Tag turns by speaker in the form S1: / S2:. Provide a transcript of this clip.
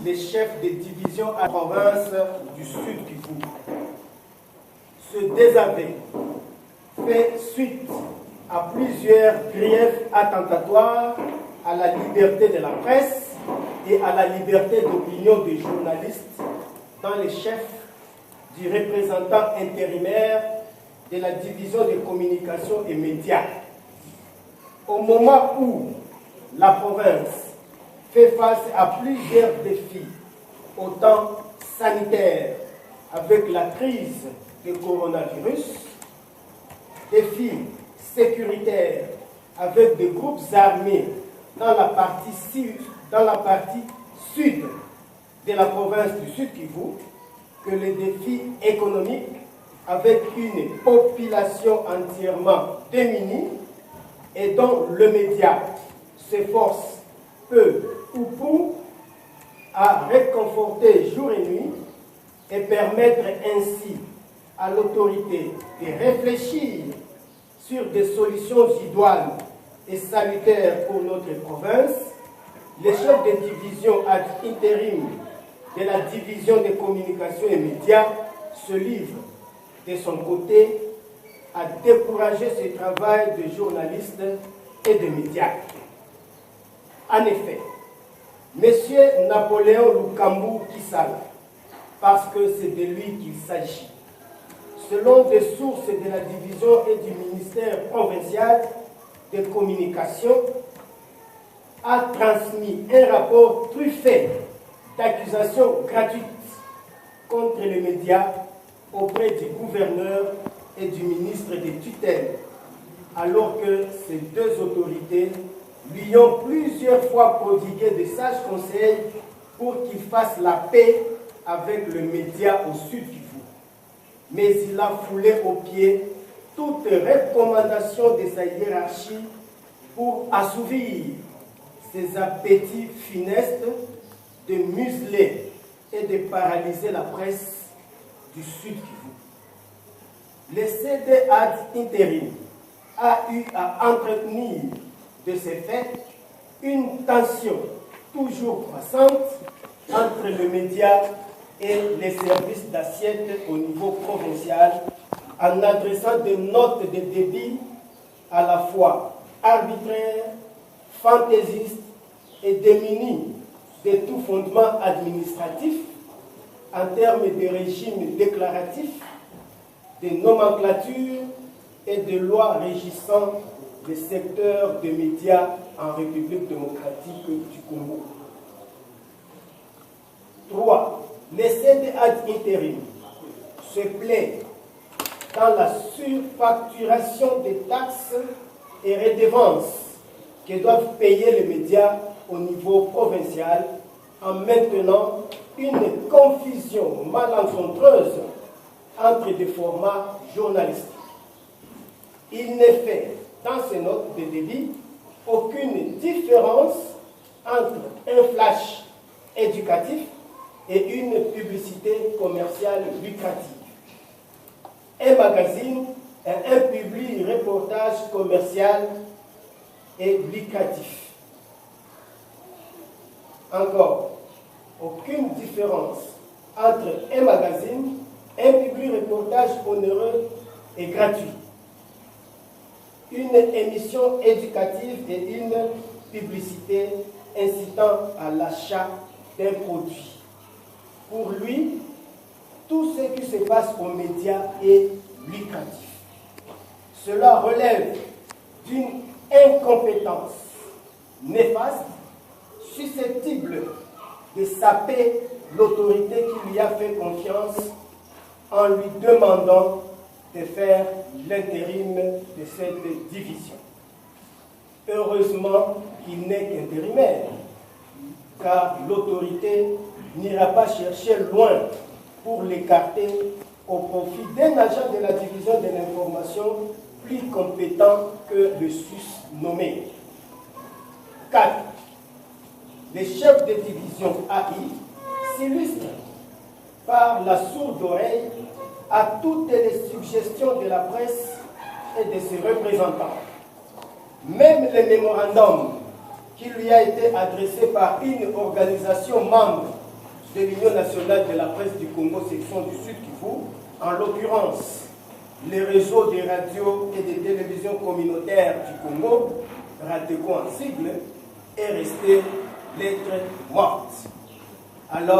S1: les chefs de division à la province du Sud Kivu. Ce désaveu fait suite à plusieurs griefs attentatoires à la liberté de la presse et à la liberté d'opinion des journalistes dans les chefs du représentant intérimaire de la division de communication et médias. Au moment où la province fait face à plusieurs défis, autant sanitaires avec la crise du coronavirus, défis sécuritaires avec des groupes armés dans la partie sud de la province du Sud Kivu, que les défis économiques avec une population entièrement démunie et dont le média s'efforce peu ou prou à réconforter jour et nuit et permettre ainsi à l'autorité de réfléchir sur des solutions idoines et salutaires pour notre province, les chefs de division ad intérim de la division des communications et médias se livrent de son côté à décourager ce travail de journalistes et de médias. En effet, M. Napoléon Lukambu Kisala, parce que c'est de lui qu'il s'agit, selon des sources de la division et du ministère provincial des communications, a transmis un rapport truffé d'accusations gratuites contre les médias auprès du gouverneur et du ministre des tutelles, alors que ces deux autorités lui ont plusieurs fois prodigué de sages conseils pour qu'il fasse la paix avec le média au Sud Kivu. Mais il a foulé aux pieds toute recommandation de sa hiérarchie pour assouvir ses appétits funestes de museler et de paralyser la presse du Sud Kivu. Le CD ad intérim a eu à entretenir de ces faits une tension toujours croissante entre le média et les services d'assiette au niveau provincial, en adressant des notes de débit à la fois arbitraires, fantaisistes et démunies de tout fondement administratif en termes de régime déclaratif, de nomenclature et de lois régissant le secteur des médias en République démocratique du Congo. 3. Les CD ad intérim se plaît dans la surfacturation des taxes et redevances que doivent payer les médias au niveau provincial en maintenant une confusion malencontreuse entre des formats journalistiques. Il n'est fait dans ces notes de débit aucune différence entre un flash éducatif et une publicité commerciale lucrative. Un magazine est un public reportage commercial et lucratif. Encore, aucune différence entre un magazine, un public reportage onéreux et gratuit, une émission éducative et une publicité incitant à l'achat d'un produit. Pour lui, tout ce qui se passe aux médias est lucratif. Cela relève d'une incompétence néfaste, susceptible de saper l'autorité qui lui a fait confiance en lui demandant de faire l'intérim de cette division. Heureusement qu'il n'est qu'intérimaire, car l'autorité n'ira pas chercher loin pour l'écarter au profit d'un agent de la division de l'information plus compétent que le sus-nommé. 4. Les chefs de division AI s'illustrent par la sourde oreille à toutes les suggestions de la presse et de ses représentants. Même le mémorandum qui lui a été adressé par une organisation membre de l'Union nationale de la presse du Congo, section du Sud Kivu, en l'occurrence les réseaux des radios et des télévisions communautaires du Congo, RATECO en sigle, est resté lettre morte. Alors,